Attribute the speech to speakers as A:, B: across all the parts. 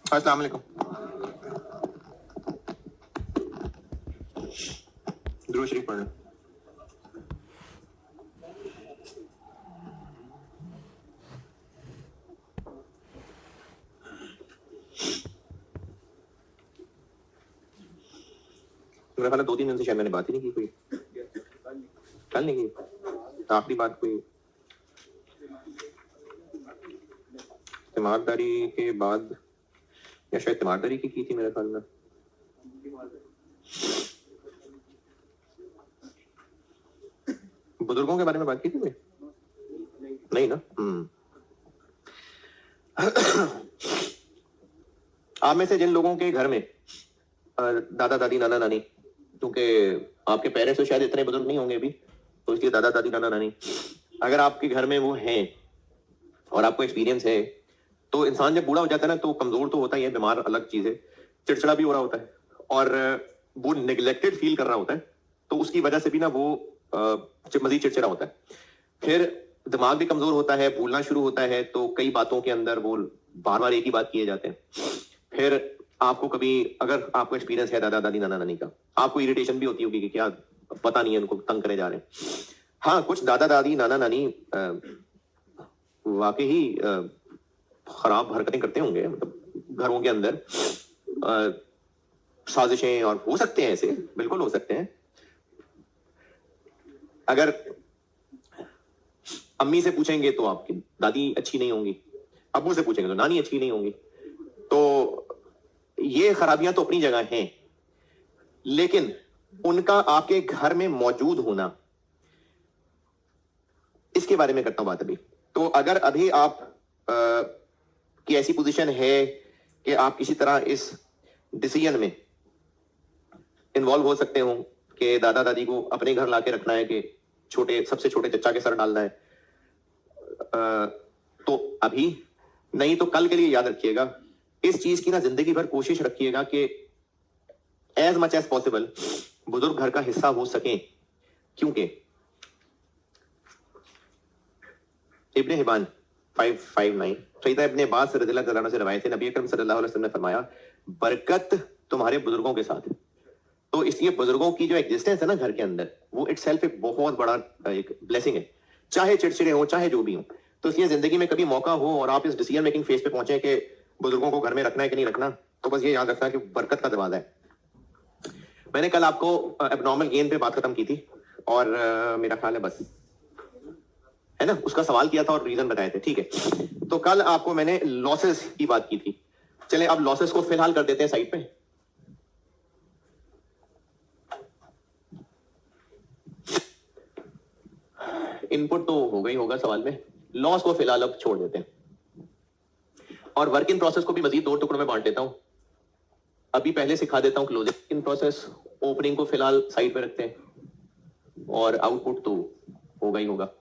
A: अस्सलाम वालेकुम। दुरूद शरीफ पढ़ लें। मेरा ख्याल है 2-3 दिन से शायद मैंने बात ही नहीं की कोई। कल नहीं की आखिरी बात कोई तीमारदारी के बाद, या शायद तीमारदारी की थी मेरे ख्याल में। बुजुर्गों के बारे में बात की थी कोई? नहीं ना। आप में से जिन लोगों के घर में दादा दादी नाना नानी, क्योंकि आपके पेरेंट्स तो शायद इतने बुजुर्ग नहीं होंगे अभी, तो इसलिए दादा दादी नाना नानी अगर आपके घर में वो हैं और आपको एक्सपीरियंस है, तो इंसान जब बूढ़ा हो जाता है ना तो कमजोर तो होता ही है, बीमार अलग चीज है, चिड़चिड़ा भी हो रहा होता है और वो नेग्लेक्टेड फील कर रहा होता है, तो उसकी वजह से भी ना वो मजीद चिड़चिड़ा होता है। फिर दिमाग भी कमजोर होता है, भूलना शुरू होता है, तो कई बातों के अंदर वो बार बार एक ही बात किए जाते हैं। फिर आपको कभी, अगर आपको एक्सपीरियंस है दादा दादी नाना नानी का, आपको इरिटेशन भी होती होगी कि क्या पता नहीं है उनको तंग करे जा रहे हैं। हाँ, कुछ दादा दादी नाना नानी वाकई खराब हरकतें करते होंगे, मतलब घरों के अंदर साजिशें, और हो सकते हैं ऐसे, बिल्कुल हो सकते हैं। अगर अम्मी से पूछेंगे तो आपकी दादी अच्छी नहीं होंगी, अब्बू से पूछेंगे तो नानी अच्छी नहीं होंगी। तो ये खराबियां तो अपनी जगह हैं, लेकिन उनका आपके घर में मौजूद होना, इसके बारे में करता हूं बात अभी। तो अगर अभी आप की ऐसी पोजीशन है कि आप किसी तरह इस डिसीजन में इन्वॉल्व हो सकते हो कि दादा दादी को अपने घर लाके रखना है कि सबसे छोटे चच्चा के सर डालना है, तो अभी नहीं तो कल के लिए याद रखिएगा, इस चीज की ना जिंदगी भर कोशिश रखिएगा कि एज मच एज पॉसिबल बुजुर्ग घर का हिस्सा हो सके। क्योंकि इब्ने हिबान 559 सईदा इब्ने अब्बास रज़ियल्लाहु अन्हु से रवायत है, नबी अकरम सल्लल्लाहु अलैहि वसल्लम ने फरमाया, बरकत तुम्हारे बुजुर्गों के साथ। तो इसलिए बुजुर्गों की जो एग्जिस्टेंस है ना घर के अंदर, वो इटसेल्फ एक बहुत बड़ा एक ब्लेसिंग है, चाहे चिड़चिड़े हो चाहे जो भी हो। तो इसलिए जिंदगी में कभी मौका हो और आप इस डिसीजन मेकिंग फेज पे पहुंचे कि बुजुर्गों को घर में रखना है कि नहीं रखना, तो बस ये याद रखना कि बरकत का दरवाजा है। मैंने कल आपको एबनॉर्मल गेन पे बात खत्म की थी और मेरा ख्याल है बस है ना, उसका सवाल किया था और रीजन बताए थे, ठीक है। तो कल आपको मैंने लॉसेस की बात की थी। चले अब लॉसेस को फिलहाल कर देते हैं साइड पे। इनपुट तो हो गई होगा सवाल में, लॉस को फिलहाल अब छोड़ देते हैं और वर्क इन प्रोसेस को भी मजीद 2 टुकड़ों में बांट देता हूं। अभी पहले सिखा देता हूं क्लोजिंग इन प्रोसेस, ओपनिंग को फिलहाल साइड पे रखते हैं और आउटपुट तो होगा ही होगा।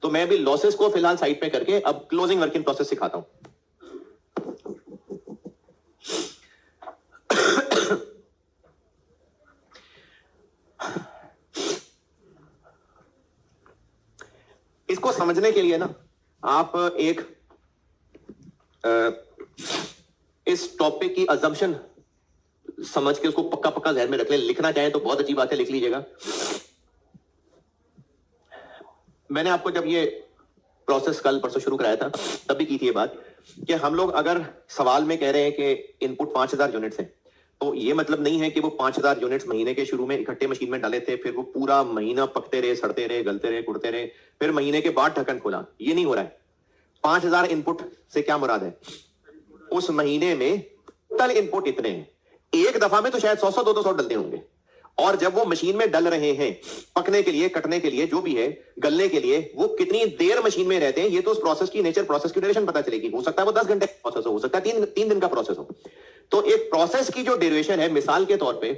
A: तो मैं भी लॉसेस को फिलहाल साइड पे करके अब क्लोजिंग वर्क इन प्रोसेस सिखाता हूं। इसको समझने के लिए ना आप एक इस टॉपिक की अजम्पशन समझ के उसको पक्का पक्का ध्यान में रख ले। लिखना चाहे तो बहुत अच्छी बात है, लिख लीजिएगा। मैंने आपको जब ये प्रोसेस कल परसों शुरू कराया था तब भी की थी ये बात कि हम लोग अगर सवाल में कह रहे हैं कि इनपुट 5000 यूनिट्स हैं, तो ये मतलब नहीं है कि वो 5000 यूनिट्स महीने के शुरू में इकट्ठे मशीन में डाले थे, फिर वो पूरा महीना पकते रहे, सड़ते रहे, गलते रहे, कुड़ते रहे, फिर महीने के बाद ढक्कन खोला। ये नहीं हो रहा है। 5000 इनपुट से क्या मुराद है, उस महीने में टोटल इनपुट इतने हैं, एक दफा में तो शायद 100 200 डलते होंगे, और जब वो मशीन में डल रहे हैं पकने के लिए, कटने के लिए, जो भी है, गलने के लिए, वो कितनी देर मशीन में रहते हैं, ये तो उस प्रोसेस की नेचर, प्रोसेस की ड्यूरेशन पता चलेगी। हो सकता है वो 10 घंटे का प्रोसेस हो सकता है 3 दिन का प्रोसेस हो। तो एक प्रोसेस की जो ड्यूरेशन है, मिसाल के तौर पे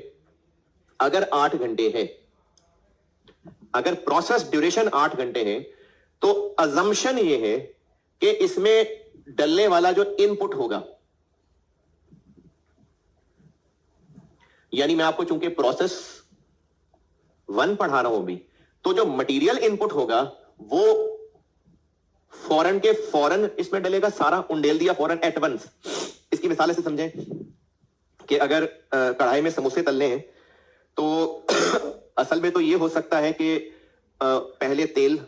A: अगर 8 घंटे है, अगर प्रोसेस ड्यूरेशन 8 घंटे है, तो अजम्पशन ये है कि इसमें डलने वाला जो इनपुट होगा, यानी मैं आपको चूंकि प्रोसेस 1 पढ़ा रहा हूं अभी, तो जो मटेरियल इनपुट होगा वो फौरन के फौरन इसमें डलेगा, सारा उंडेल दिया फौरन एट वंस। इसकी इसकी मिसाल ऐसे समझें कि अगर कढ़ाई में समोसे तलने हैं तो असल में तो ये हो सकता है कि पहले तेल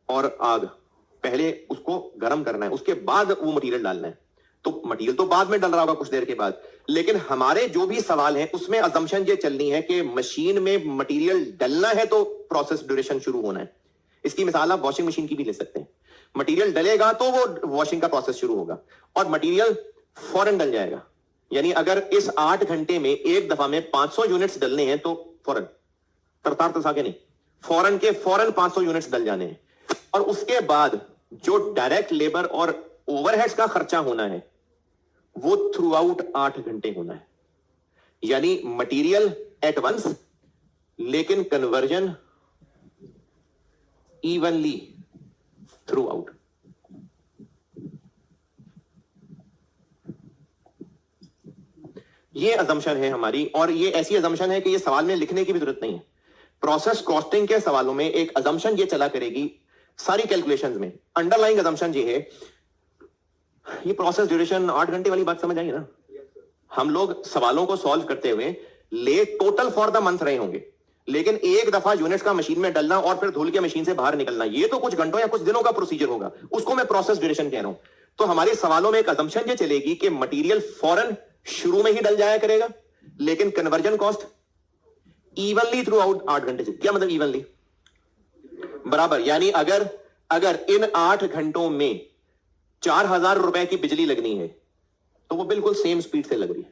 A: और आग, पहले उसको गर्म करना है, उसके बाद वो मटेरियल डालना है। तो मटेरियल तो बाद में डल रहा होगा कुछ देर के बाद, लेकिन हमारे जो भी सवाल हैं उसमें अजम्पशन ये चलनी है कि मशीन में मटेरियल डलना है तो प्रोसेस ड्यूरेशन शुरू होना है। इसकी मिसाल आप वॉशिंग मशीन की भी ले सकते हैं। मटेरियल डलेगा तो वो वॉशिंग का प्रोसेस शुरू होगा और मटेरियल फौरन डल जाएगा। यानी अगर इस 8 घंटे में एक दफा में 500 यूनिट्स डलने हैं तो फौरन, तरतार तसा के नहीं, फौरन के फौरन 500 यूनिट्स डल जाने हैं। और उसके बाद जो डायरेक्ट लेबर और ओवरहेड्स का खर्चा होना है वो थ्रू आउट 8 घंटे होना है। यानी मटेरियल एट वंस, लेकिन कन्वर्जन इवनली थ्रू आउट। ये अजम्पशन है हमारी, और ये ऐसी अजम्पशन है कि ये सवाल में लिखने की भी जरूरत नहीं है। प्रोसेस कॉस्टिंग के सवालों में एक अजम्पशन ये चला करेगी सारी कैलकुलेशंस में। अंडरलाइंग अजम्पशन ये है, ये प्रोसेस ड्यूरेशन 8 घंटे वाली बात समझ आई ना? हम लोग सवालों को सॉल्व करते हुए ले टोटल फॉर द मंथ रहे होंगे, लेकिन एक दफा यूनिट्स का मशीन में डलना और फिर धुल के मशीन से बाहर निकलना, ये तो कुछ घंटों या कुछ दिनों का प्रोसीजर होगा, उसको मैं प्रोसेस ड्यूरेशन कह रहा हूं। तो हमारे सवालों में एक अजम्पशन ये चलेगी कि मटेरियल फौरन शुरू में ही डल जाया करेगा, लेकिन conversion cost evenly through out 8 घंटे से। क्या मतलब इवनली? बराबर। यानी अगर इन 8 घंटों में 4000 रुपए की बिजली लगनी है तो वो बिल्कुल सेम स्पीड से लग रही है,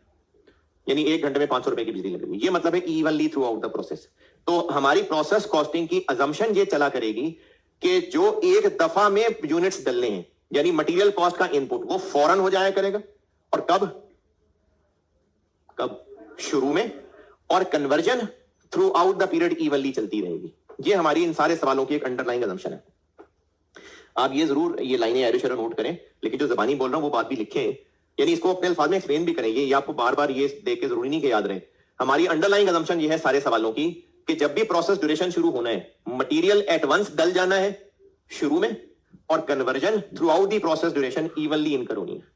A: यानी 1 घंटे में 500 रुपए की बिजली लग रही है। ये मतलब है evenly through out the process. तो हमारी प्रोसेस कॉस्टिंग की अजम्पशन ये चला करेगी कि जो एक दफा में यूनिट्स डलने हैं, यानी मटेरियल कॉस्ट का इनपुट, वो फौरन हो जाया करेगा। और कब? शुरू में। और conversion through out the period evenly चलती रहेगी। ये हमारी इन सारे सवालों की एक अंडरलाइन अजम्पशन है। आप ये जरूर ये लाइनें एरो शेरो नोट करें, लेकिन जो जबानी बोल रहा हूं वो बात भी लिखें, यानी इसको अपने अल्फाज में एक्सप्लेन भी करें। ये आपको बार बार ये देख के जरूरी नहीं कि याद रहे। हमारी अंडरलाइन अजम्पशन ये है सारे सवालों की कि जब भी प्रोसेस ड्यूरेशन शुरू होना है, मटेरियल एट वंस डल जाना है शुरू में, और conversion through out the process duration evenly इनकर होनी है।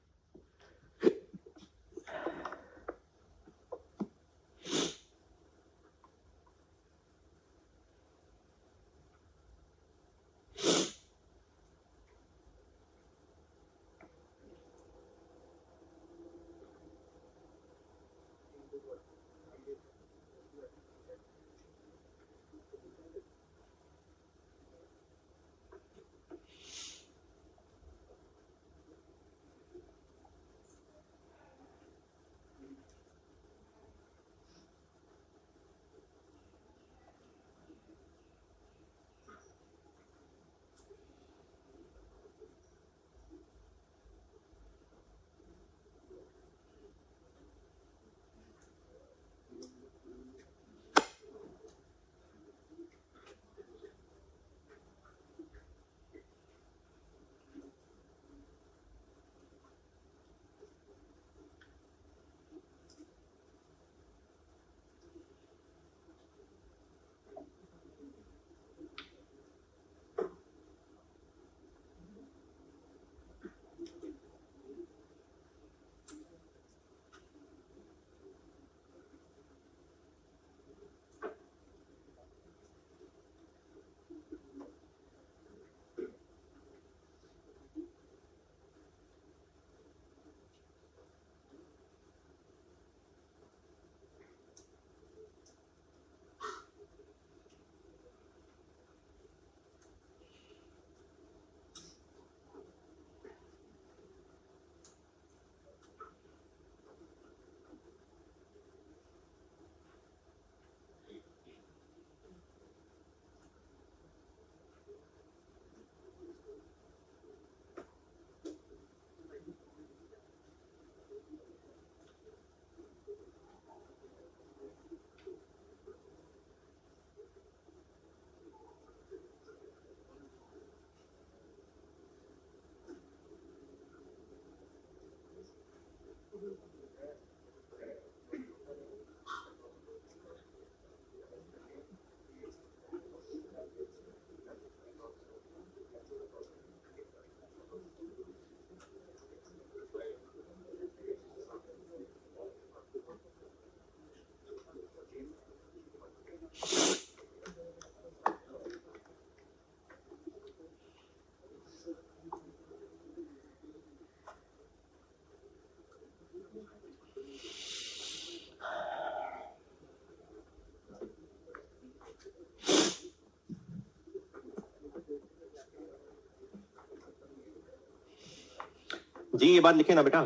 A: जी ये बात लिखे ना बेटा,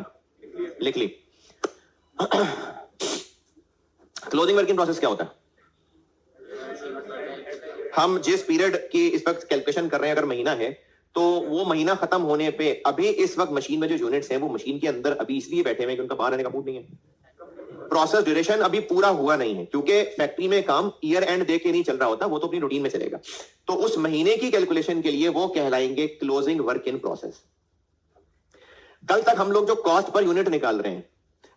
A: लिख ली। क्लोजिंग वर्किंग प्रोसेस क्या होता है? हम जिस पीरियड की इस वक्त कैलकुलेशन कर रहे हैं, अगर महीना है तो वो महीना खत्म होने पे अभी इस वक्त मशीन में जो यूनिट्स हैं वो मशीन के अंदर अभी इसलिए बैठे हुए हैं कि उनका बाहर आने का मूड नहीं है। प्रोसेस ड्यूरेशन अभी पूरा हुआ नहीं है, क्योंकि फैक्ट्री में काम ईयर एंड दे के नहीं चल रहा होता, वो तो अपनी रूटीन में चलेगा। तो उस महीने की कैलकुलेशन के लिए वो कहलाएंगे क्लोजिंग वर्क इन प्रोसेस। कल तक हम लोग जो कॉस्ट पर यूनिट निकाल रहे हैं,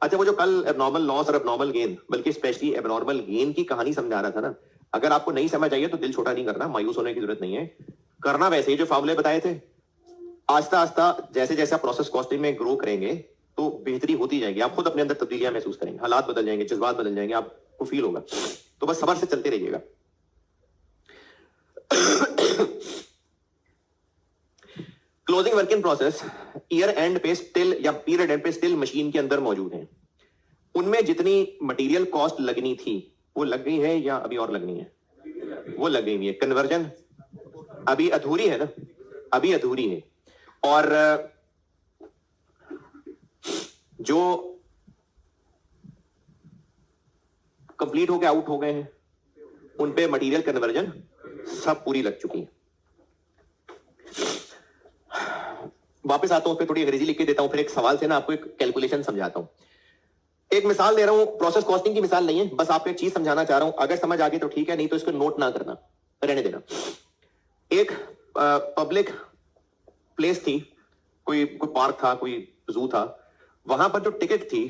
A: अच्छा वो जो कल एबनॉर्मल लॉस और एबनॉर्मल गेन, बल्कि स्पेशली एबनॉर्मल गेन की कहानी समझा रहा था ना, अगर आपको नहीं समझ आई है तो दिल छोटा नहीं करना, मायूस होने की जरूरत नहीं है, करना वैसे ही जो फार्मूले बताए थे। आस्ता आस्ता जैसे जैसे आप प्रोसेस कॉस्टिंग में ग्रो करेंगे तो बेहतरी होती जाएगी, आप खुद अपने अंदर तब्दीलियां महसूस करेंगे, हालात बदल जाएंगे, जज्बात बदल जाएंगे, आपको फील होगा। तो बस सब्र से चलते रहिएगा। Closing work in process year and पे स्टिल या पीरियड एंड पे स्टिल मशीन के अंदर मौजूद है। उनमें जितनी मटेरियल कॉस्ट लगनी थी वो लग गई है या अभी और लगनी है? वो लग गई है। कन्वर्जन अभी अधूरी है ना, अभी अधूरी है। और जो कंप्लीट होके आउट हो गए हैं उन पे मटेरियल कन्वर्जन सब पूरी लग चुकी है। वापस आता हूं, फिर थोड़ी अंग्रेजी लिख के देता हूं, फिर एक सवाल से ना आपको एक कैलकुलेशन समझाता हूं। एक मिसाल दे रहा हूं, प्रोसेस कॉस्टिंग की मिसाल नहीं है, बस आपको एक चीज समझाना चाह रहा हूं। अगर समझ आ गई तो ठीक है, नहीं तो इसको नोट ना करना, रहने देना। एक पब्लिक प्लेस थी, कोई पार्क था, कोई जू था, वहां पर जो टिकट थी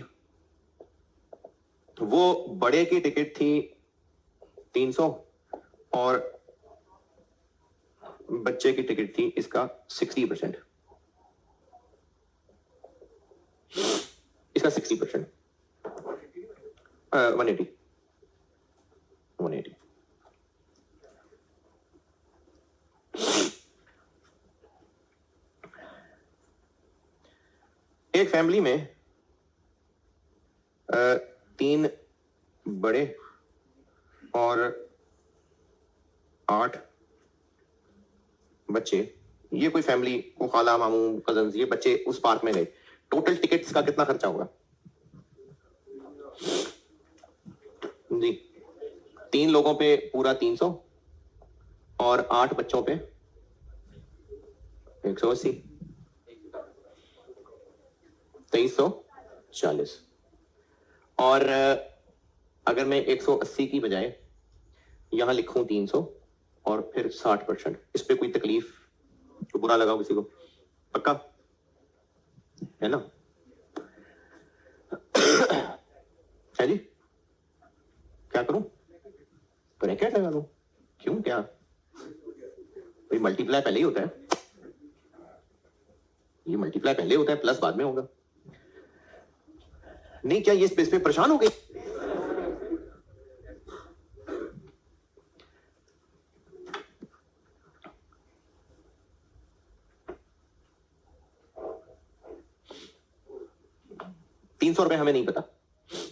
A: वो बड़े की टिकट थी 300 और बच्चे की टिकट थी इसका 60%, इसका 60%, 180। एक फैमिली में 3 बड़े और 8 बच्चे, ये कोई फैमिली को खाला मामू कजन्स, ये बच्चे उस पार्क में गए। टोटल टिकट्स का कितना खर्चा होगा जी? 3 लोगों पे पूरा 300 और 8 बच्चों पे 180, 2340। और अगर मैं 180 की बजाय यहां लिखूं 300 और फिर 60%, इस पे कोई तकलीफ तो बुरा लगा किसी को? पक्का है ना? है जी? क्या करूं? ब्रैकेट लगा दूं? क्यों, क्या भाई? मल्टीप्लाई पहले ही होता है, ये मल्टीप्लाई पहले होता है, प्लस बाद में होगा। नहीं, क्या ये इस पे परेशान हो गई? ₹300 हमें नहीं पता,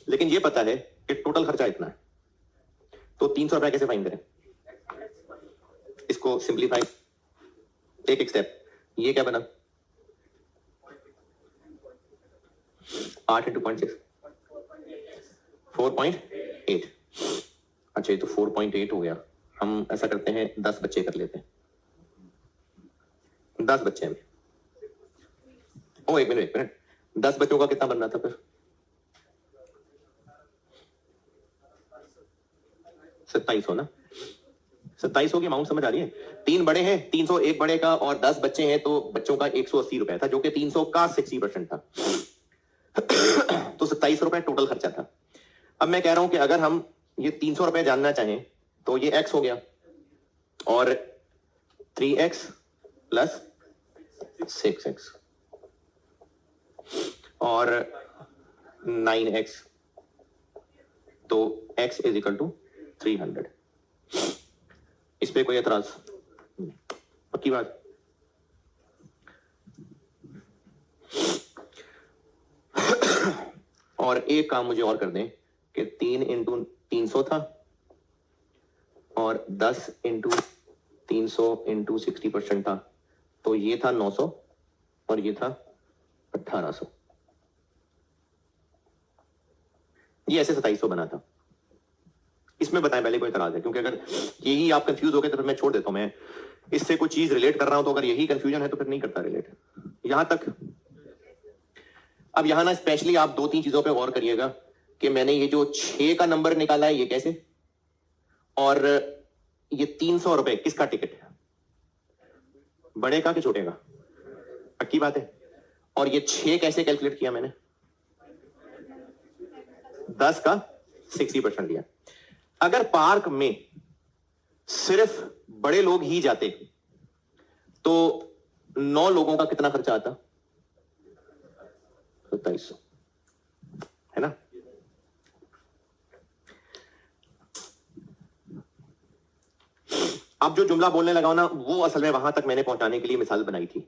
A: लेकिन ये पता है कि टोटल खर्चा इतना है। तो ₹300 कैसे फाइंड करें? इसको सिंप्लीफाई, एक स्टेप। ये क्या बना? 8 × 0.6 4.8। अच्छा, ये तो 4.8 हो गया। हम ऐसा करते हैं 10 बच्चे कर लेते हैं। 10 बच्चे हैं। ओ एक मिनट, 10 बच्चों का कितना बन रहा था फिर? 2700 ना? 2700 की अमाउंट समझ आ रही है? 3 बड़े हैं, 300 एक बड़े का, और 10 बच्चे हैं तो बच्चों का 180 रुपए था, जो कि 300 का 60% था। तो 2700 रुपए टोटल खर्चा था। अब मैं कह रहा हूं कि अगर हम ये 300 रुपए जानना चाहें तो ये x हो गया, और 3x प्लस 6x और 9x, तो x इज इक्वल टू 300। इस पे कोई एतराज? पक्की बात? और एक काम मुझे और कर दें कि 3 × 300 था और 10 × 300 × 60% था, तो ये था 900 और ये था 1800, ये ऐसे 2700 बना था। इसमें बताएं पहले कोई एतराज है? क्योंकि अगर यही आप कंफ्यूज हो गए तो फिर मैं छोड़ देता हूं। मैं इससे कोई चीज रिलेट कर रहा हूं तो अगर यही कंफ्यूजन है तो फिर नहीं करता रिलेट यहां तक। अब यहां ना स्पेशली आप 2-3 चीजों पे गौर करिएगा कि मैंने ये जो 6 का नंबर निकाला है ये कैसे, और ये 300 रुपए किसका टिकट है, बड़े का कि छोटे का? पक्की बात है। और ये 6 कैसे कैलकुलेट किया मैंने? 10 का 60% लिया। अगर पार्क में सिर्फ बड़े लोग ही जाते तो 9 लोगों का कितना खर्चा आता? 2700, है ना? अब जो जुमला बोलने लगा ना वो असल में वहां तक मैंने पहुंचाने के लिए मिसाल बनाई थी।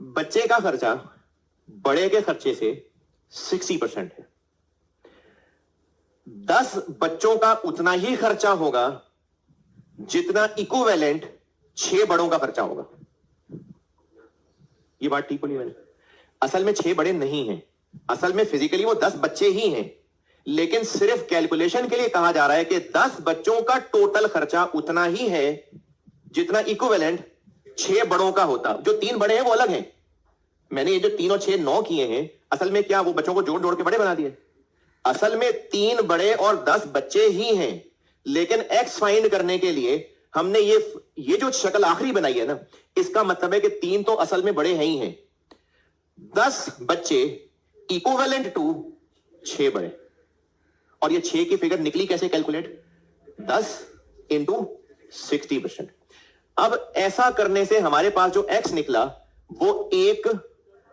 A: बच्चे का खर्चा बड़े के खर्चे से 60% है। 10 बच्चों का उतना ही खर्चा होगा जितना इक्विवेलेंट 6 बड़ों का खर्चा होगा। ये बात ठीक बोली मैंने? असल में 6 बड़े नहीं हैं, असल में फिजिकली वो 10 बच्चे ही हैं, लेकिन सिर्फ कैलकुलेशन के लिए कहा जा रहा है कि 10 बच्चों का टोटल खर्चा उतना ही है जितना इक्विवेलेंट 6 बड़ों का होता। जो 3 बड़े हैं वो अलग हैं। मैंने ये जो 3 और 6 9 किए हैं, असल में क्या वो बच्चों को जोड़ जोड़ के बड़े बना दिए? असल में 3 बड़े और 10 बच्चे ही हैं, लेकिन एक्स फाइंड करने के लिए हमने ये जो शक्ल आखिरी बनाई है ना, इसका मतलब है कि 3 तो असल में बड़े हैं ही हैं, 10 बच्चे इक्विवेलेंट टू 6 बड़े। और ये 6 की फिगर निकली कैसे कैलकुलेट? 10 इंटू 60%। अब ऐसा करने से हमारे पास जो एक्स निकला वो एक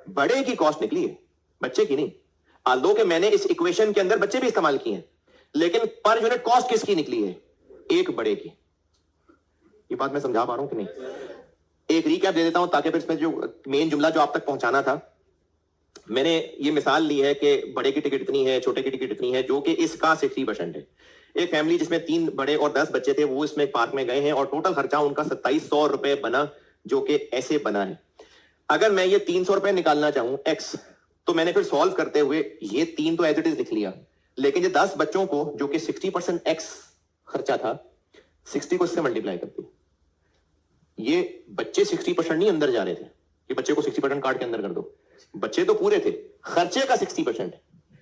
A: बड़े की कॉस्ट निकली है, बच्चे की नहीं। आल्दो कि मैंने इस इक्वेशन के अंदर बच्चे भी इस्तेमाल किए हैं, लेकिन पर यूनिट कॉस्ट किसकी निकली है? एक बड़े की। ये बात मैं समझा पा रहा हूं कि नहीं? एक रिकैप दे देता हूं ताकि फिर इसमें जो मेन जुमला जो आप तक पहुंचाना था, मैंने ये मिसाल ली है कि बड़े की टिकट इतनी है, छोटे की टिकट इतनी है, जो कि इसका 60% है। एक फैमिली जिसमें 3 बड़े और 10 बच्चे थे, वो इसमें पार्क में गए हैं और टोटल खर्चा उनका 2700 रुपए बना, जो कि ऐसे बना है। अगर मैं ये 300 रुपए निकालना चाहूं एक्स, तो मैंने फिर सॉल्व करते हुए ये 3 तो एज इट इज लिख लिया, लेकिन ये 10 बच्चों को जो कि 60% एक्स खर्चा था, 60 को इससे मल्टीप्लाई करती। ये बच्चे 60% नहीं अंदर जा रहे थे, ये बच्चे को 60% काट के अंदर कर दो, बच्चे तो पूरे थे, खर्चे का 60%,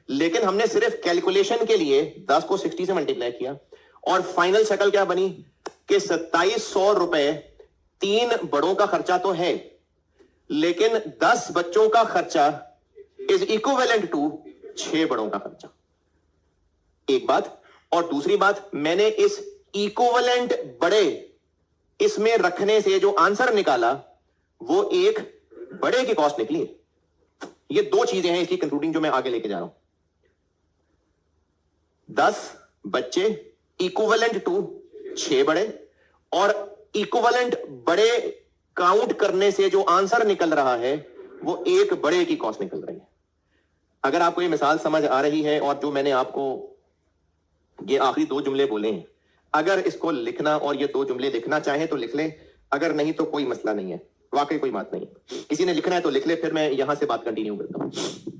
A: लेकिन हमने सिर्फ कैलकुलेशन के लिए 10 को 60 से मल्टीप्लाई किया और फाइनल शक्ल क्या बनी कि 2700 रुपए 3 बड़ों का खर्चा तो है, लेकिन 10 बच्चों का खर्चा इज इक्विवेलेंट टू 6 बड़ों का खर्चा। एक बात। और दूसरी बात, मैंने इस इक्विवेलेंट बड़े इसमें रखने से जो आंसर निकाला वो एक बड़े की कॉस्ट निकली है। ये 2 चीजें हैं इसकी कंक्लूडिंग जो मैं आगे लेके जा रहा हूं। 10 बच्चे इक्विवेलेंट टू 6 बड़े, और इक्विवेलेंट बड़े काउंट करने से जो आंसर निकल रहा है वो एक बड़े की कॉस्ट निकल रही है। अगर आपको ये मिसाल समझ आ रही है, और जो मैंने आपको ये आखिरी 2 जुमले बोले हैं, अगर इसको लिखना और ये 2 जुमले लिखना चाहे तो लिख ले, अगर नहीं तो कोई मसला नहीं है, वाकई कोई बात नहीं। किसी ने लिखना है तो लिख ले, फिर मैं यहां से बात कंटिन्यू करता हूं।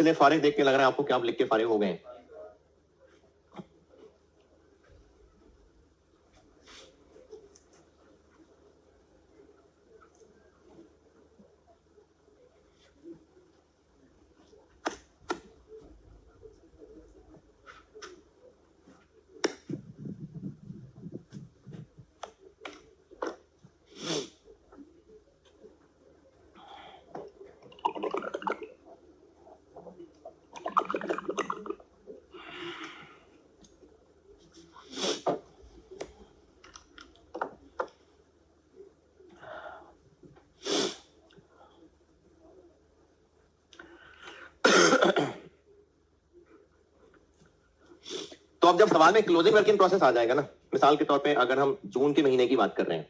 A: इसलिए फारिग देख के लग रहा है आपको कि आप लिख के फारिग हो गए हैं। तो अब जब सवाल में क्लोजिंग वर्क इन प्रोसेस आ जाएगा ना, मिसाल के तौर पे अगर हम जून के महीने की बात कर रहे हैं,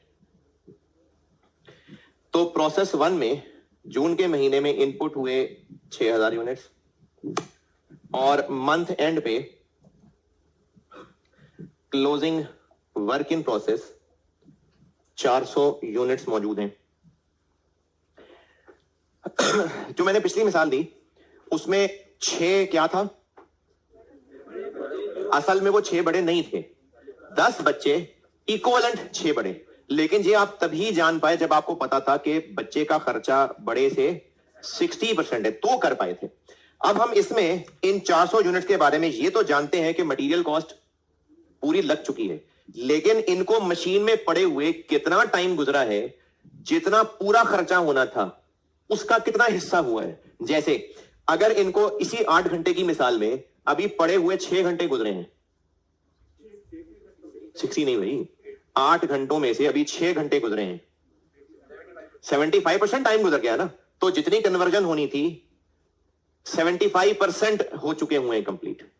A: तो प्रोसेस 1 में जून के महीने में इनपुट हुए 6000 यूनिट्स और मंथ एंड पे closing work in process 400 units मौजूद हैं। जो मैंने पिछली मिसाल दी उसमें 6 क्या था, असल में वो 6 बड़े नहीं थे, 10 बच्चे इक्वलेंट 6 बड़े। लेकिन ये आप तभी जान पाए जब आपको पता था कि बच्चे का खर्चा बड़े से 60% है, तो कर पाए थे। अब हम इसमें इन 400 यूनिट्स के बारे में ये तो जानते हैं कि मटेरियल कॉस्ट पूरी लग चुकी है, लेकिन इनको मशीन में पड़े हुए कितना टाइम गुजरा है, जितना पूरा खर्चा होना था उसका कितना हिस्सा हुआ है। जैसे अगर इनको इसी 8 घंटे की मिसाल में अभी पड़े हुए 6 घंटे गुजरे हैं, 60 नहीं भाई, 8 घंटों में से अभी 6 घंटे गुजरे हैं, 75% टाइम गुजर गया ना, तो जितनी कन्वर्जन होनी थी 75% हो चुके हुए हैं कंप्लीट।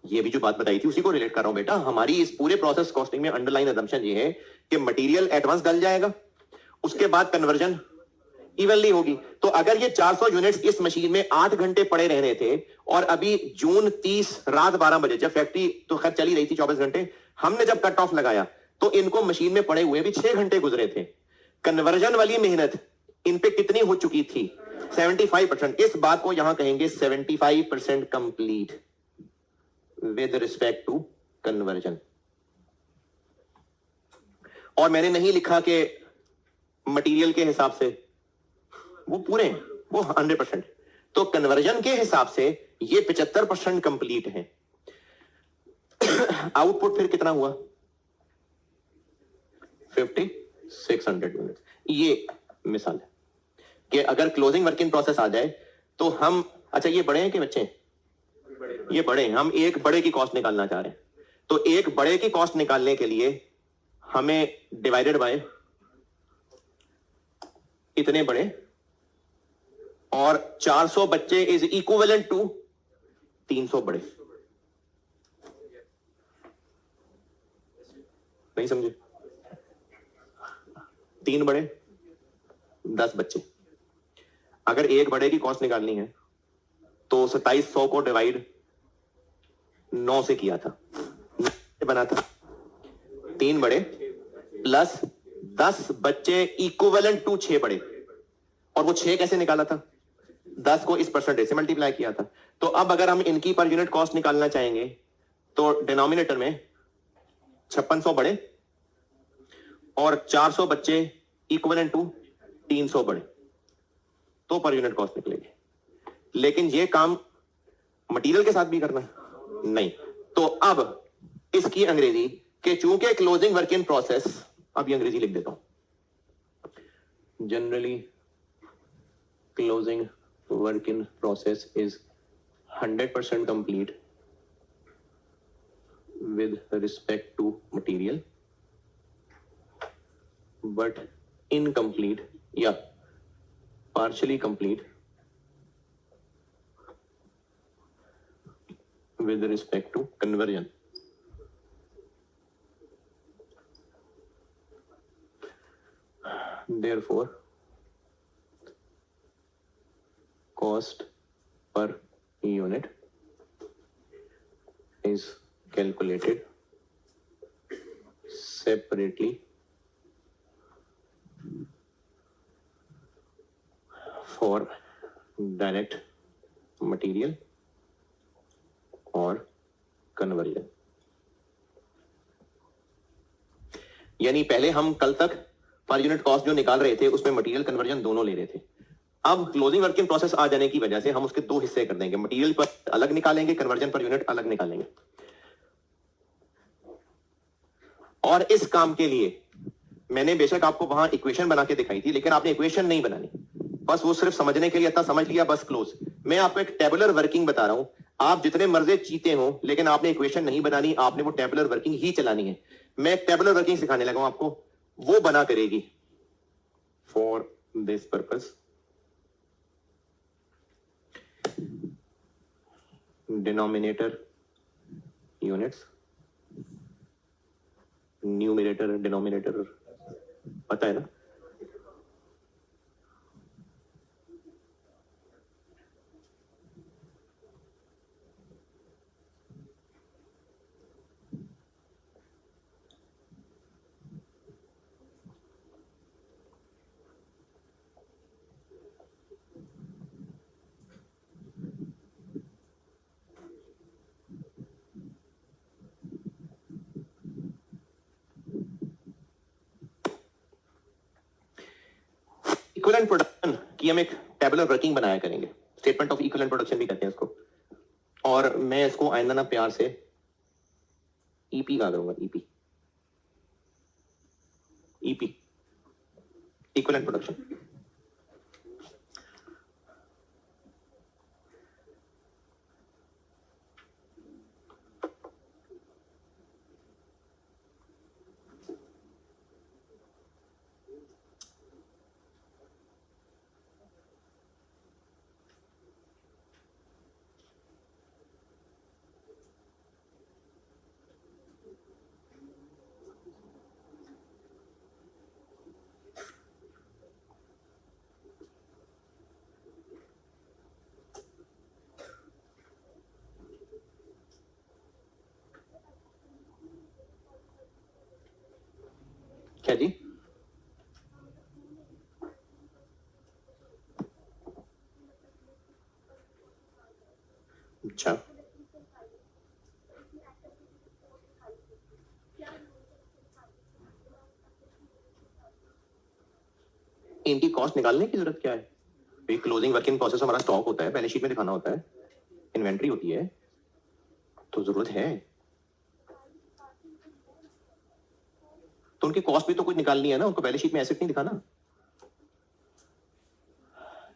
A: ये भी जो बात बताई थी उसी को रिलेट कर रहा हूं बेटा। हमारी इस पूरे प्रोसेस कॉस्टिंग में अंडरलाइन असम्पशन ये है कि मटेरियल एडवांस गल जाएगा, उसके बाद कन्वर्जन इवनली होगी। तो अगर ये 400 यूनिट्स इस मशीन में 8 घंटे पड़े रह रहे थे और अभी जून 30 रात 12 बजे, जब फैक्ट्री तो खैर चली रही थी 24 घंटे, हमने जब कट ऑफ लगाया तो इनको मशीन में पड़े हुए भी 6 घंटे गुजरे थे। कन्वर्जन वाली मेहनत इन पे कितनी हो चुकी थी, 75%। इस बात को यहां कहेंगे 75% complete with respect to conversion. और मैंने नहीं लिखा कि मटेरियल के हिसाब से वो पूरे हैं, वो 100%। तो कन्वर्जन के हिसाब से ये 75% कंप्लीट है। आउटपुट फिर कितना हुआ, 5600 यूनिट। ये मिसाल है कि अगर क्लोजिंग वर्क इन प्रोसेस आ जाए तो हम, अच्छा ये बड़े हैं कि बच्चे हैं, ये बड़े हैं, हम एक बड़े की कॉस्ट निकालना चाह रहे हैं। तो एक बड़े की कॉस्ट निकालने के लिए हमें डिवाइडेड बाय इतने बड़े और 400 बच्चे इज इक्विवेलेंट टू 300 बड़े। नहीं समझे, 3 बड़े 10 बच्चे। अगर एक बड़े की कॉस्ट निकालनी है तो 2700 को डिवाइड 9 से किया था, बना था 3 बड़े प्लस 10 बच्चे इक्विवेलेंट टू 6 बड़े। और वो 6 कैसे निकाला था, 10 को इस परसेंटेज से मल्टीप्लाई किया था। तो अब अगर हम इनकी पर यूनिट कॉस्ट निकालना चाहेंगे तो डिनोमिनेटर में 5600 बड़े और 400 बच्चे इक्विवेलेंट टू 300 बड़े, तो पर यूनिट कॉस्ट निकलेगी। लेकिन ये काम मटेरियल के साथ भी करना है, नहीं। तो अब इसकी अंग्रेजी के चूंकि क्लोजिंग वर्क इन प्रोसेस, अब ये अंग्रेजी लिख देता हूं, generally closing work in process is 100% complete with respect to material, but incomplete, yeah, partially complete with respect to conversion. Therefore, cost per unit is calculated separately for direct material और conversion. यानी पहले हम कल तक पर unit cost जो निकाल रहे थे उसमें मटेरियल कन्वर्जन दोनों ले रहे थे। अब क्लोजिंग वर्किंग प्रोसेस आ जाने की वजह से हम उसके दो हिस्से कर देंगे, मटेरियल पर अलग निकालेंगे, कन्वर्जन पर यूनिट अलग निकालेंगे। और इस काम के लिए मैंने बेशक आपको वहां इक्वेशन बना के दिखाई थी, लेकिन आपने इक्वेशन नहीं बनानी, बस वो सिर्फ समझने के लिए इतना समझ लिया, बस क्लोज। मैं आपको एक टेबुलर वर्किंग बता रहा हूं, आप जितने मर्जी चीते हो, लेकिन आपने इक्वेशन नहीं बनानी, आपने वो टेबुलर वर्किंग ही चलानी है। मैं एक टेबुलर वर्किंग सिखाने लगा हूं आपको, वो बना करेगी for this purpose. Denominator units, numerator denominator, पता है ना? इक्विवेलेंट प्रोडक्शन की हम एक टेबुलर वर्किंग बनाया करेंगे, स्टेटमेंट ऑफ इक्विवेलेंट प्रोडक्शन भी कहते हैं इसको, और मैं इसको आइंदा ना प्यार से ईपी कहा करूंगा, ईपी, ईपी इक्विवेलेंट प्रोडक्शन। क्या जी? अच्छा, इनकी कॉस्ट निकालने की जरूरत क्या है? क्लोजिंग वर्किंग प्रोसेस हमारा स्टॉक होता है, बैलेंस शीट में दिखाना होता है, इन्वेंट्री होती है, तो जरूरत है तो उनकी कॉस्ट भी तो कुछ निकालनी है ना, उनको बैलेंस शीट में एसेट नहीं दिखाना।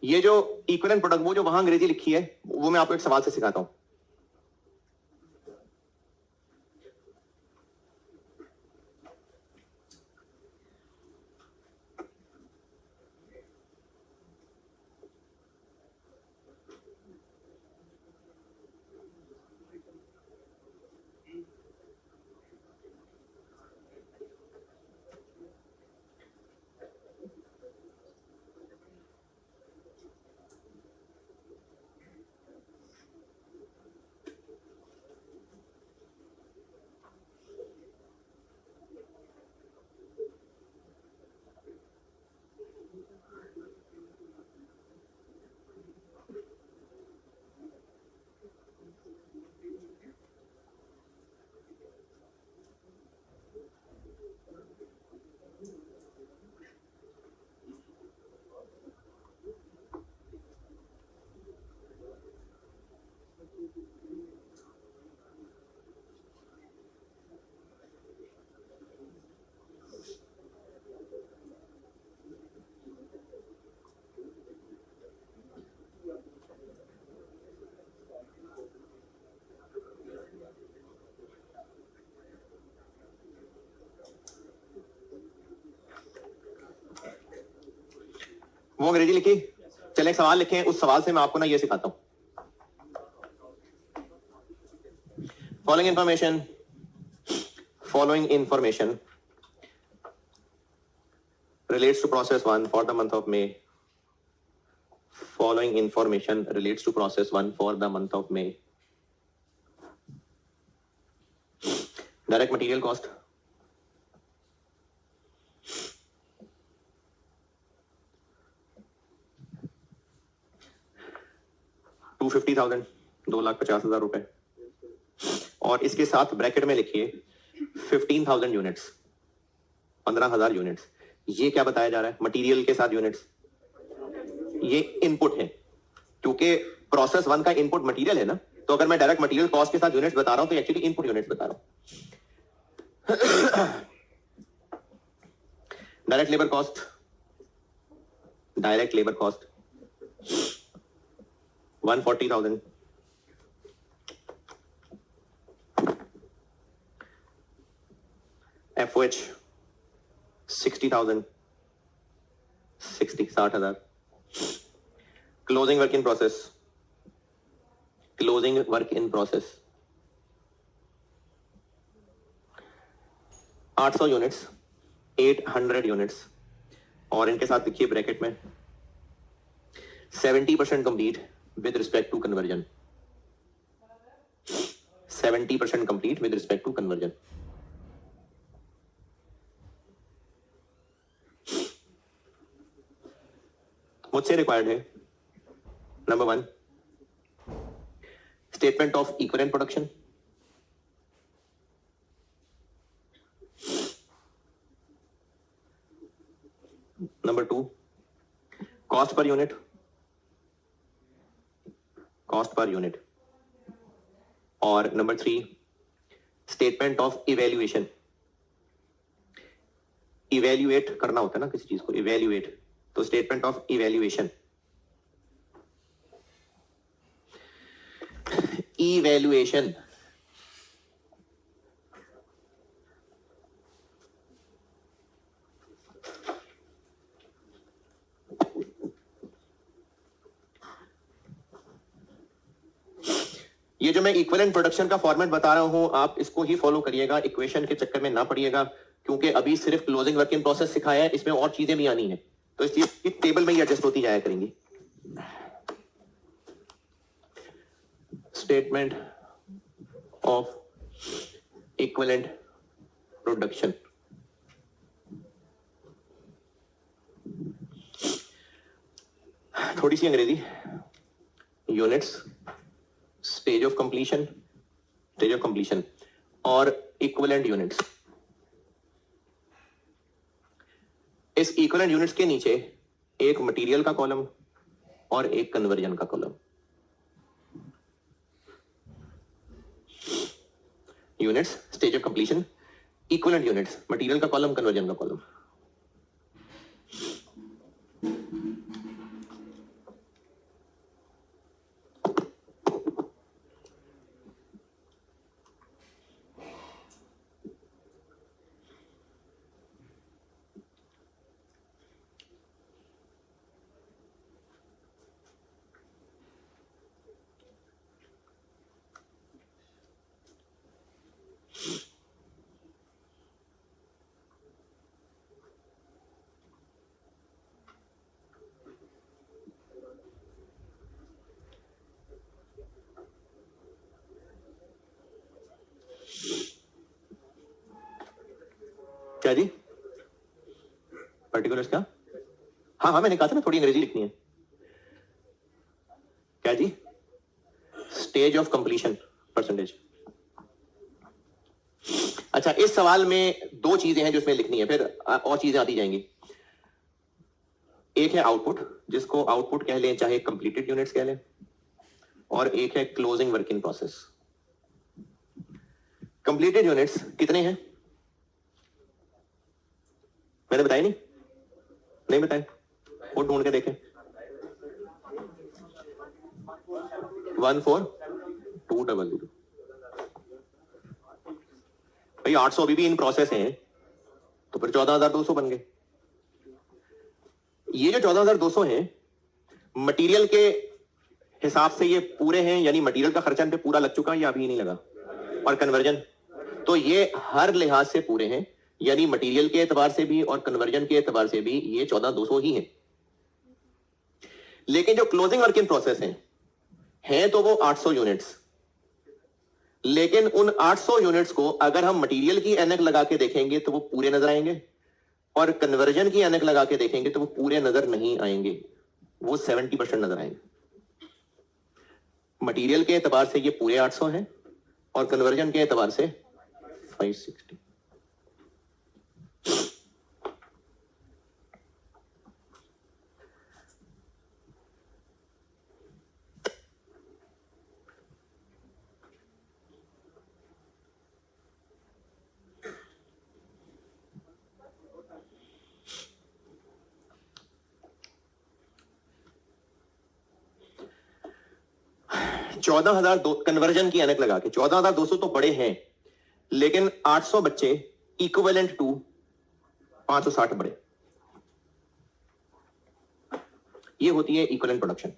A: ये जो इक्विवेलेंट प्रोडक्ट, वो जो वहां अंग्रेजी लिखी है, वो मैं आपको एक सवाल से सिखाता हूं। वो अंग्रेजी लिखी, चले एक सवाल लिखें, उस सवाल से मैं आपको ना ये सिखाता हूं। Following information relates to process 1 for the month of May. Following information relates to process 1 for the month of May. Direct material cost, $250,000 50,000, 2,50,000 रुपए, और इसके साथ ब्रैकेट में लिखिए 15,000 यूनिट्स, 15,000 यूनिट्स। ये क्या बताया जा रहा है? मटेरियल के साथ यूनिट्स, ये इनपुट है, क्योंकि प्रोसेस 1 का इनपुट मटेरियल है ना, तो अगर मैं डायरेक्ट मटेरियल कॉस्ट के साथ यूनिट्स बता रहा हूं तो एक्चुअली इनपुट यूनिट्स बता रहा हूं। Direct labour cost, direct labour cost 140,000, FOH 60,000, 60,000, closing work in process, closing work in process 800 units, 800 units, और इनके साथ लिखिए ब्रैकेट में 70% complete with respect to conversion, 70% complete with respect to conversion. मुझसे required है number 1 statement of equivalent production, number 2 cost per unit, cost per unit, और number 3 statement of evaluation. Evaluate करना होता है ना किसी चीज को, इवैल्यूएट, तो स्टेटमेंट ऑफ इवैल्यूएशन, इवैल्यूएशन। ये जो मैं इक्विवेलेंट प्रोडक्शन का फॉर्मेट बता रहा हूं, आप इसको ही फॉलो करिएगा, इक्वेशन के चक्कर में ना पड़िएगा, क्योंकि अभी सिर्फ क्लोजिंग वर्क इन प्रोसेस सिखाया है, इसमें और चीजें भी आनी है, तो इसलिए टेबल में ही एडजस्ट होती जाया करेंगी। स्टेटमेंट ऑफ इक्विवेलेंट प्रोडक्शन, थोड़ी सी अंग्रेजी, units, stage of completion, stage of completion, और इक्विवेलेंट यूनिट्स। इस इक्विवेलेंट यूनिट्स के नीचे एक मटेरियल का कॉलम और एक कन्वर्जन का column. Units, stage of completion, equivalent units, material का कॉलम, कन्वर्जन का कॉलम। क्या जी? पर्टिकुलर्स क्या? हाँ हाँ, मैंने कहा था ना थोड़ी अंग्रेजी लिखनी है। क्या जी? Stage of completion percentage. अच्छा, इस सवाल में 2 चीजें हैं जो इसमें लिखनी है, फिर और चीजें आती जाएंगी। एक है आउटपुट, जिसको आउटपुट कह लें चाहे कंप्लीटेड यूनिट्स कह लें, और एक है closing work in process. Completed units कितने हैं? मैंने बताया नहीं बताया, वो ढूंढ के देखें। 14200। भाई 800 अभी भी इन प्रोसेस हैं, तो फिर 14,200 बन गए। ये जो 14,200 हैं मटेरियल के हिसाब से ये पूरे हैं, यानी मटेरियल का खर्चा इन पे पूरा लग चुका है या अभी नहीं लगा, और कन्वर्जन, तो ये हर लिहाज से पूरे हैं, यानी मटेरियल के एतबार से भी और कन्वर्जन के एतबार से भी ये 14,200 ही हैं। लेकिन जो क्लोजिंग वर्क इन प्रोसेस हैं तो वो 800 यूनिट्स, लेकिन उन 800 यूनिट्स को अगर हम मटेरियल की एनक लगा के देखेंगे तो वो पूरे नजर आएंगे, और कन्वर्जन की एनक लगा के देखेंगे तो वो पूरे नजर नहीं आएंगे, वो 70% नजर आएंगे। मटेरियल के एतबार से ये पूरे 800 है और कन्वर्जन के एतबार से 560। कन्वर्जन की एनक लगा के 14,200 तो बड़े हैं, लेकिन 800 बच्चे इक्विवेलेंट टू 560 बड़े। ये होती है इक्विवेलेंट प्रोडक्शन।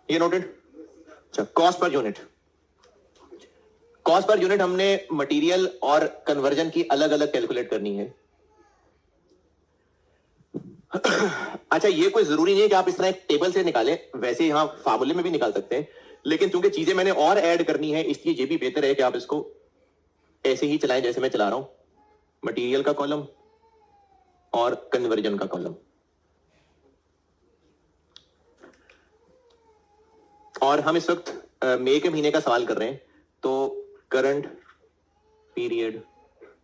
A: ये नोटेड। अच्छा, cost per unit. Cost per unit हमने मटेरियल और कन्वर्जन की अलग अलग कैलकुलेट करनी है। अच्छा, ये कोई जरूरी नहीं है कि आप इस तरह एक टेबल से निकालें, वैसे यहां फार्मूले में भी निकाल सकते हैं, लेकिन चूंकि चीजें मैंने और ऐड करनी है इसलिए ये भी बेहतर है कि आप इसको ऐसे ही चलाएं जैसे मैं चला रहा हूं। मटेरियल का कॉलम और कन्वर्जन का कॉलम, और हम इस वक्त मई के महीने का सवाल कर रहे हैं, तो करंट पीरियड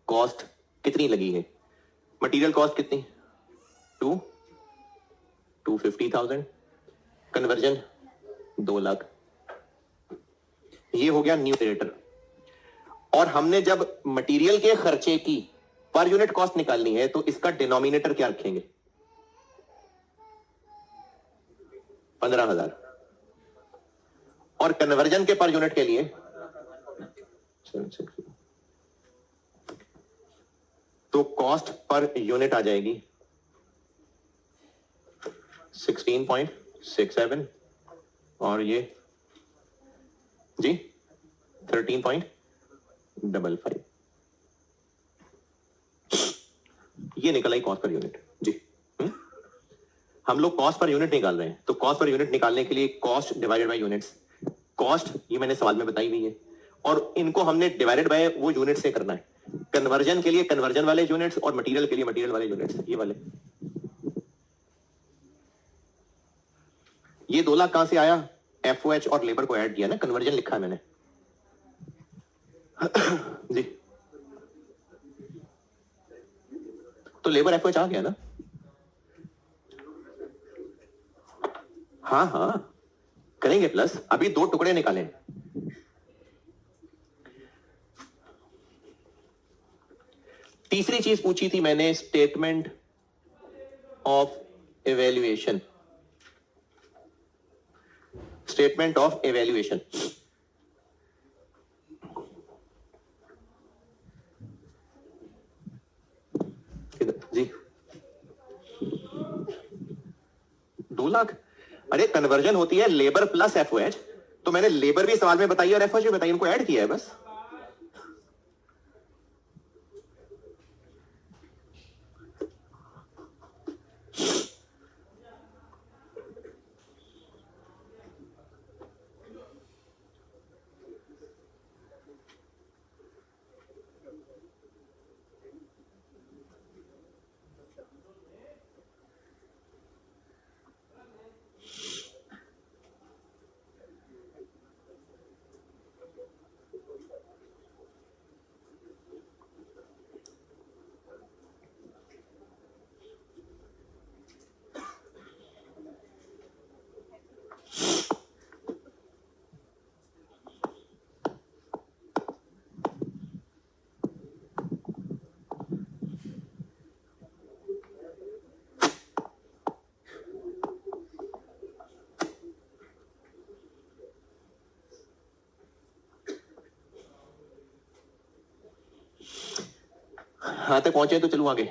A: कॉस्ट कितनी लगी है? मटेरियल कॉस्ट कितनी? 250,000। कन्वर्जन 2 लाख। ये हो गया न्यूमरेटर। और हमने जब मटेरियल के खर्चे की पर यूनिट कॉस्ट निकालनी है तो इसका डिनोमिनेटर क्या रखेंगे? 15,000। और कन्वर्जन के पर यूनिट के लिए 760। तो कॉस्ट पर यूनिट आ जाएगी 16.67 और ये जी 13.55। ये निकल आई कॉस्ट पर यूनिट जी। हम लोग कॉस्ट पर यूनिट निकाल रहे हैं, तो कॉस्ट पर यूनिट निकालने के लिए cost divided by units. Cost ये मैंने सवाल में बताई हुई है और इनको हमने डिवाइडेड बाय वो यूनिट से करना है। कन्वर्जन के लिए कन्वर्जन वाले यूनिट्स और मटेरियल के लिए मटेरियल वाले यूनिट्स, ये वाले। ये 2 लाख कहां से आया? एफओएच और लेबर को ऐड किया ना, कन्वर्जन लिखा है मैंने जी। तो लेबर एफओएच आ गया ना? हाँ हाँ करेंगे प्लस। अभी 2 टुकड़े निकालें। तीसरी चीज पूछी थी मैंने, statement of evaluation. Statement of evaluation जी 2 लाख। अरे कन्वर्जन होती है लेबर प्लस एफओएच, तो मैंने लेबर भी सवाल में बताई और एफओएच भी बताई, इनको ऐड किया है बस। हाँ तक पहुंचे तो चलूं आगे।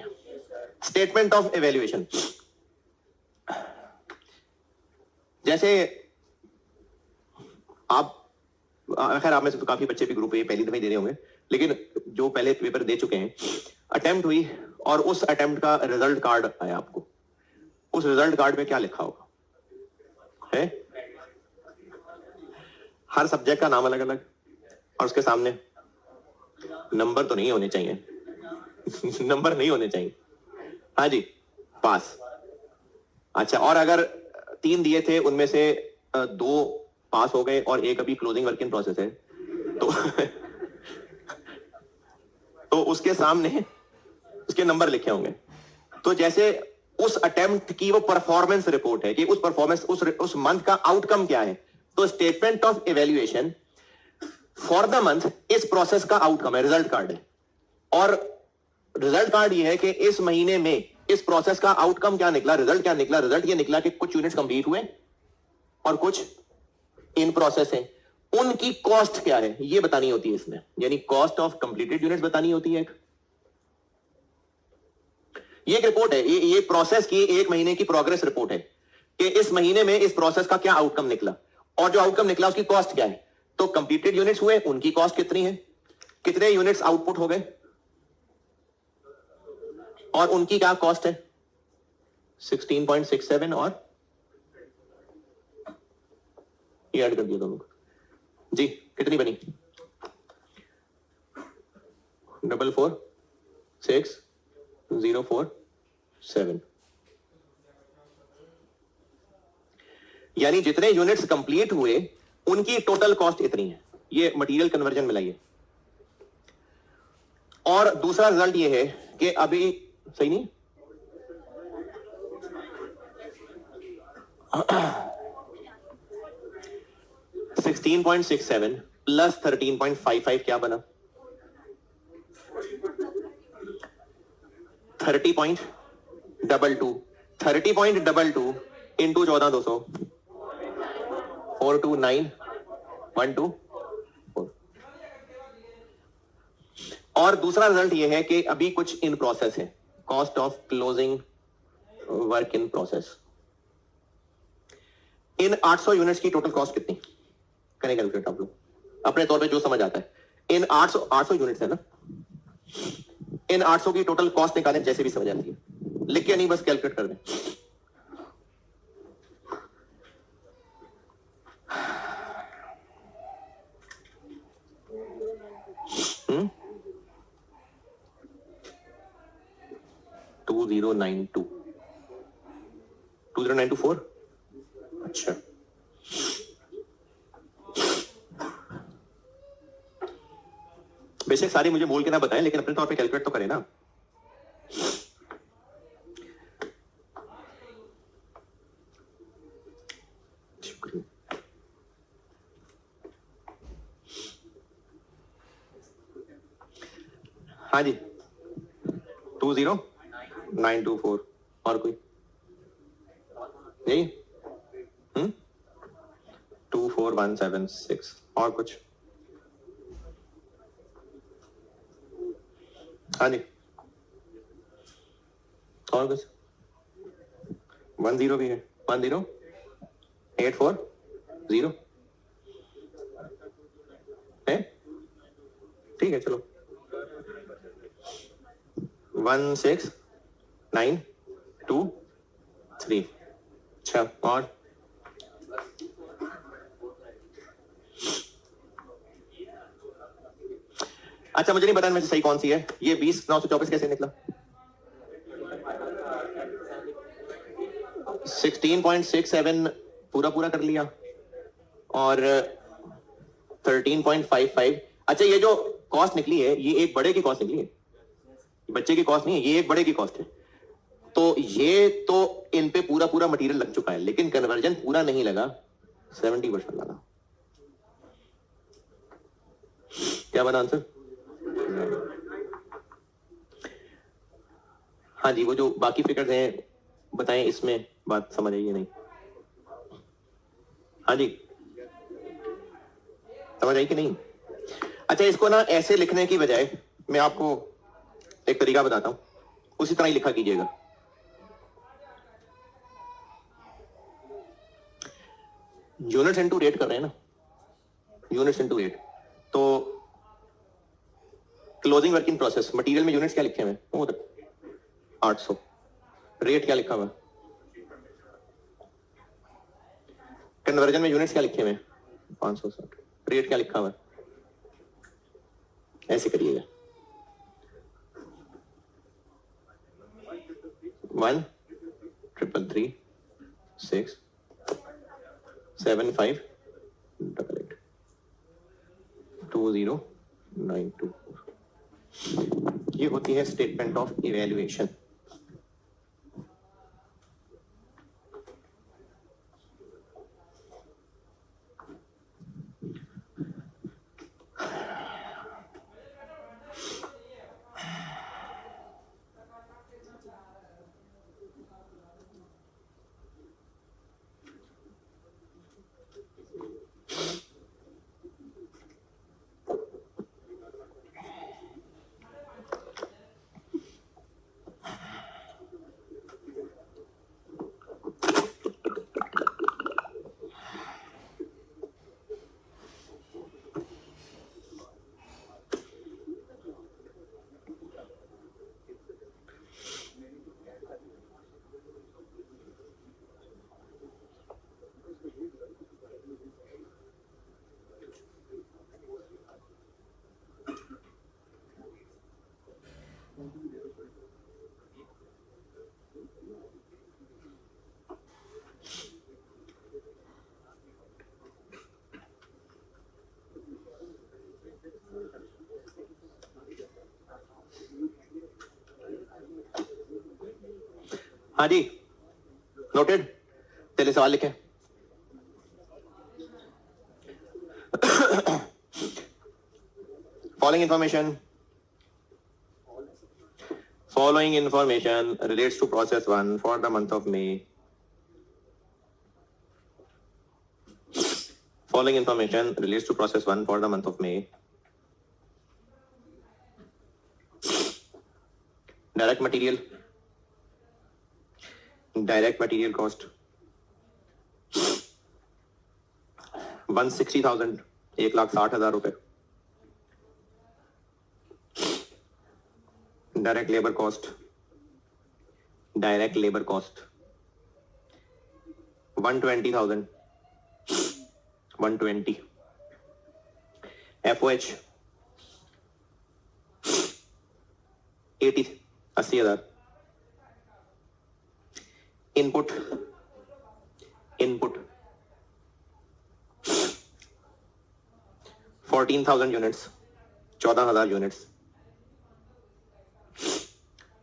A: स्टेटमेंट ऑफ इवैल्यूएशन, जैसे आप खैर आप में से तो काफी बच्चे भी ग्रुप ए पहली दफा दे रहे होंगे, लेकिन जो पहले पेपर दे चुके हैं, अटेम्प्ट हुई और उस अटेम्प्ट का रिजल्ट कार्ड आया आपको, उस रिजल्ट कार्ड में क्या लिखा होगा? है हर सब्जेक्ट का नाम अलग अलग और उसके सामने नंबर तो नहीं होने चाहिए नंबर नहीं होने चाहिए। हाँ जी, पास। अच्छा, और अगर 3 दिए थे उनमें से 2 पास हो गए और एक अभी क्लोजिंग वर्क इन प्रोसेस है, तो तो उसके सामने उसके नंबर लिखे होंगे। तो जैसे उस अटेम्प्ट की वो परफॉर्मेंस रिपोर्ट है कि उस परफॉर्मेंस उस मंथ का आउटकम क्या है, तो statement of evaluation for the month इस प्रोसेस का आउटकम है, रिजल्ट कार्ड है। और रिजल्ट कार्ड ये है कि इस महीने में इस प्रोसेस का आउटकम क्या निकला, रिजल्ट क्या निकला। रिजल्ट ये निकला कि कुछ यूनिट्स कंप्लीट हुए और कुछ इन प्रोसेस है, उनकी कॉस्ट क्या है ये बतानी होती है इसमें, यानी कॉस्ट ऑफ कंप्लीटेड यूनिट्स बतानी होती है। ये एक रिपोर्ट है, ये प्रोसेस की 1 महीने की प्रोग्रेस रिपोर्ट है कि इस महीने में इस प्रोसेस का क्या आउटकम निकला और जो आउटकम निकला उसकी कॉस्ट क्या है। तो कंप्लीटेड यूनिट्स हुए, उनकी कॉस्ट कितनी है, कितने यूनिट्स आउटपुट हो गए और उनकी क्या कॉस्ट है, 16.67 और ये ऐड कर दिया दोनों को जी, कितनी बनी 446,047। यानी जितने यूनिट्स कंप्लीट हुए उनकी टोटल कॉस्ट इतनी है। ये मटेरियल कन्वर्जन मिलाइए। और दूसरा रिजल्ट ये है कि अभी सही नहीं 16.67 प्लस 13.55 क्या बना, 30.22 30.22 इंटू 14,200 429,124। और दूसरा रिजल्ट यह है कि अभी कुछ इन प्रोसेस है, cost of closing work in process. In 800 units की टोटल कॉस्ट कितनी करें कैलकुलेट आप लोग अपने तौर पे जो समझ आता है। इन 800 यूनिट्स है ना, इन 800 की टोटल कॉस्ट निकालें, जैसे भी समझ आती है, लिख के नहीं बस कैलकुलेट कर दें। हम्म 2094। अच्छा, बेशक सारी मुझे बोल के ना बताएं, लेकिन अपने तौर पे कैलकुलेट तो करें ना। हाँ जी, 20924 और कोई यही 24176 और कुछ। हाँ जी, और कुछ 10 भी है, 10840 है, ठीक है चलो 16923। अच्छा, और अच्छा मुझे नहीं पता इनमें से सही कौन सी है। ये 20,924 कैसे निकला? 16.67 पूरा कर लिया और 13.55। अच्छा, ये जो कॉस्ट निकली है ये एक बड़े की कॉस्ट निकली है, बच्चे की कॉस्ट नहीं है, ये एक बड़े की कॉस्ट है। तो ये तो इन पे पूरा मटेरियल लग चुका है, लेकिन कन्वर्जन पूरा नहीं लगा, 70% लगा। क्या बना आंसर? हाँ जी, वो जो बाकी फिगर्स हैं बताएं, इसमें बात समझ आई नहीं? हाँ जी, समझ आई कि नहीं? अच्छा, इसको ना ऐसे लिखने की बजाय मैं आपको एक तरीका बताता हूं, उसी तरह ही लिखा कीजिएगा। यूनिट्स इनटू रेट कर रहे हैं ना, यूनिट्स इनटू रेट। तो closing work in process, material में यूनिट्स क्या लिखे हुए हैं? 800। रेट क्या लिखा हुआ है? कन्वर्जन में यूनिट्स क्या लिखे हुए हैं? 560। रेट क्या लिखा हुआ है? ऐसे करिएगा, 1,333,6,7,5,8,20,924। ये होती है स्टेटमेंट ऑफ इवैल्यूएशन। हाँ जी, नोटेड। चलिए सवाल लिखें। Following information relates to process 1 for the month of May. Following information relates to process 1 for the month of May. Direct material cost 160,000, 1,60,000 रुपए। Direct labour cost 120,000, 120। FOH 80,000। Input 14,000 units, 14,000 units.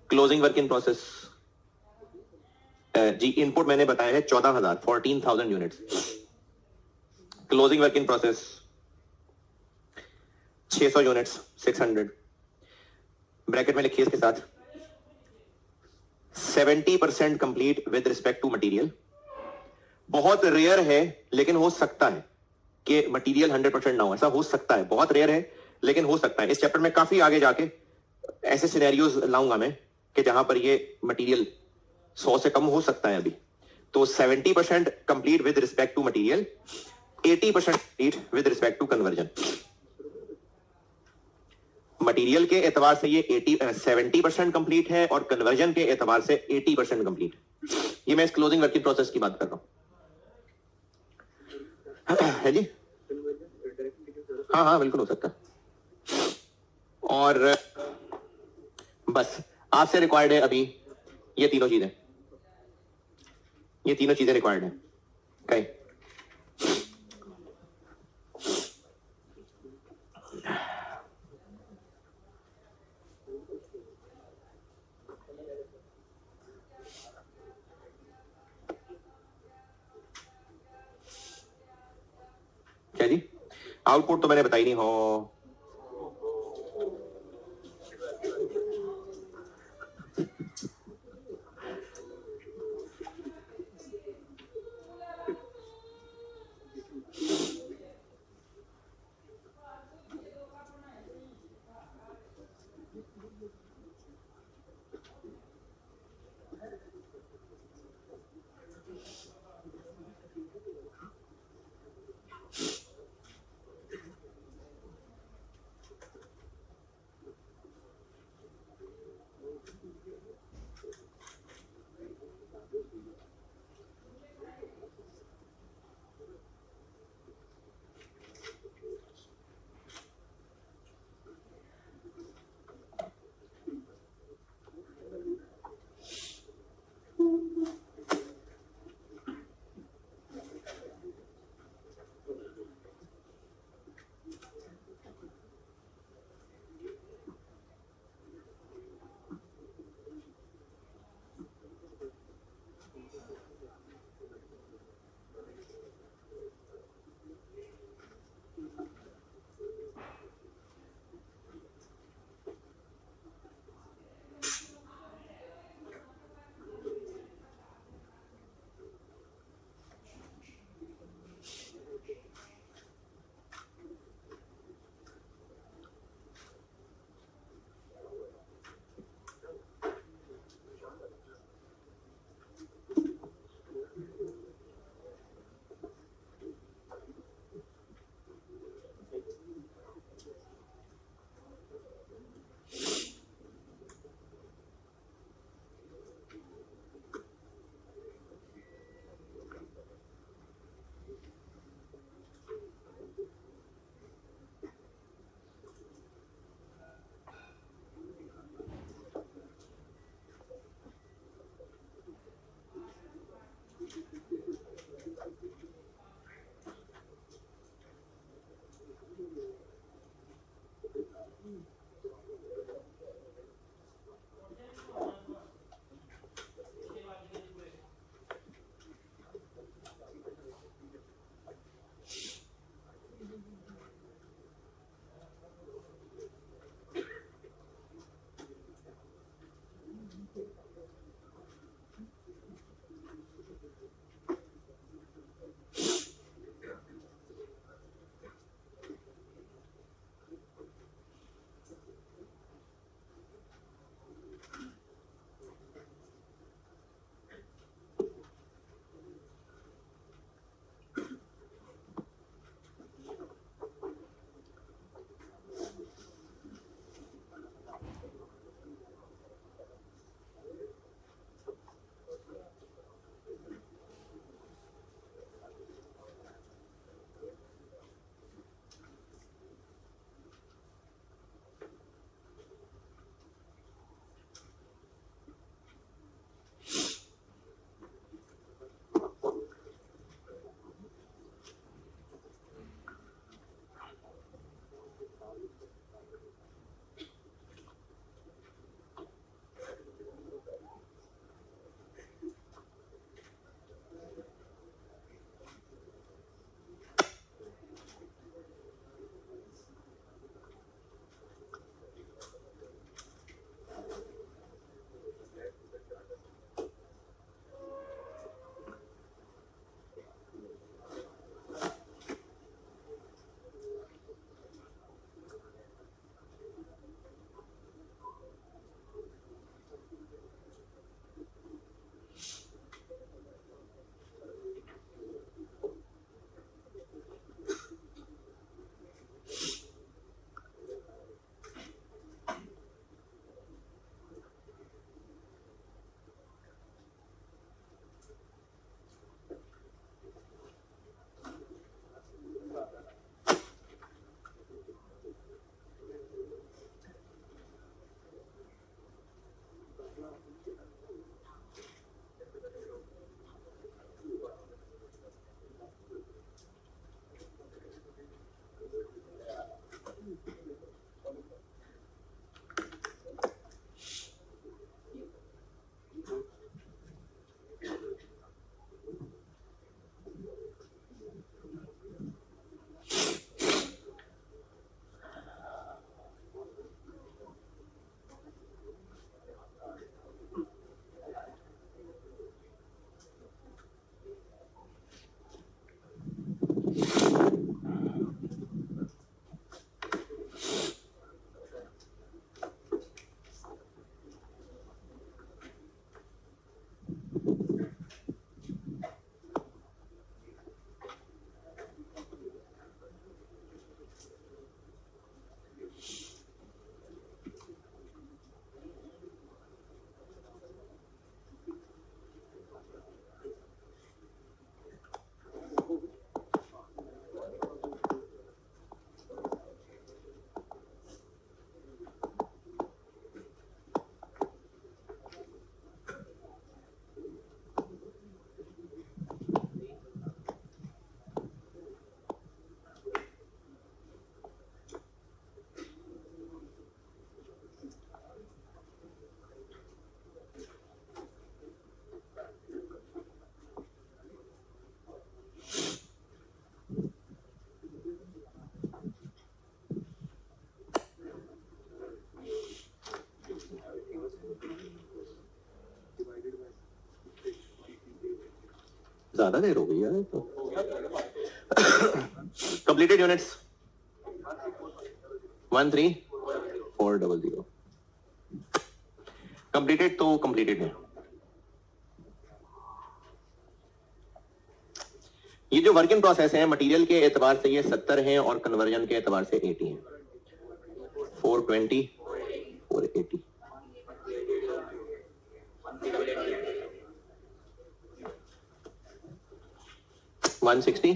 A: Closing work in process जी, input मैंने बताया है 14,000, 14,000 units. Closing work in process 600 units, 600। Bracket में लिखिए इसके साथ 70% complete with respect to material. बहुत रेयर है, लेकिन हो सकता है कि मटेरियल 100% ना हो, ऐसा हो सकता है, बहुत रेयर है लेकिन हो सकता है। इस चैप्टर में काफी आगे जाके ऐसे सिनेरियोज लाऊंगा मैं कि जहां पर ये मटेरियल 100 से कम हो सकता है अभी। तो 70% complete with respect to material, 80% complete with respect to conversion. Material के एतबार से ये 70% कंप्लीट है और कन्वर्जन के एतबार से 80% कंप्लीट। ये मैं इस क्लोजिंग वर्किंग प्रोसेस की बात कर रहा हूं, है जी। हाँ हाँ बिल्कुल हो सकता है। और बस आपसे रिक्वायर्ड है अभी ये तीनों चीजें, रिक्वायर्ड है। कहीं क्या जी, आउटपुट तो मैंने बताई नहीं हो। ज्यादा देर हो गई यार तो। कंप्लीटेड यूनिट्स 13400 कंप्लीटेड तो कंप्लीटेड है। ये जो वर्क इन प्रोसेस है मटेरियल के एतबार से ये 70 है और कन्वर्जन के एतबार से 80 है। 420 480 160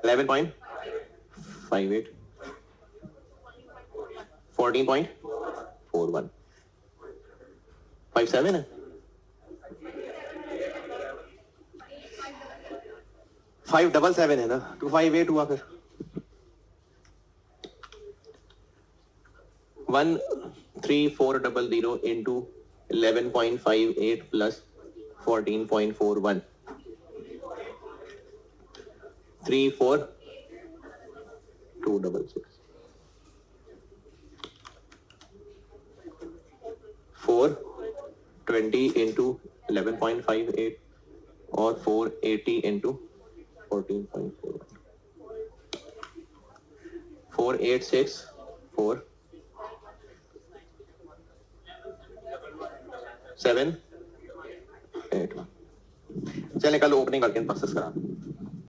A: 11.58 14.41 57 है। 577 है ना, 258 हुआ फिर 13400 into 11.58 plus 14.41 34266 420 into 11.58 और 480 into 14.41 4864 7 8 चले कल ओपनिंग वर्क इन प्रोसेस करा।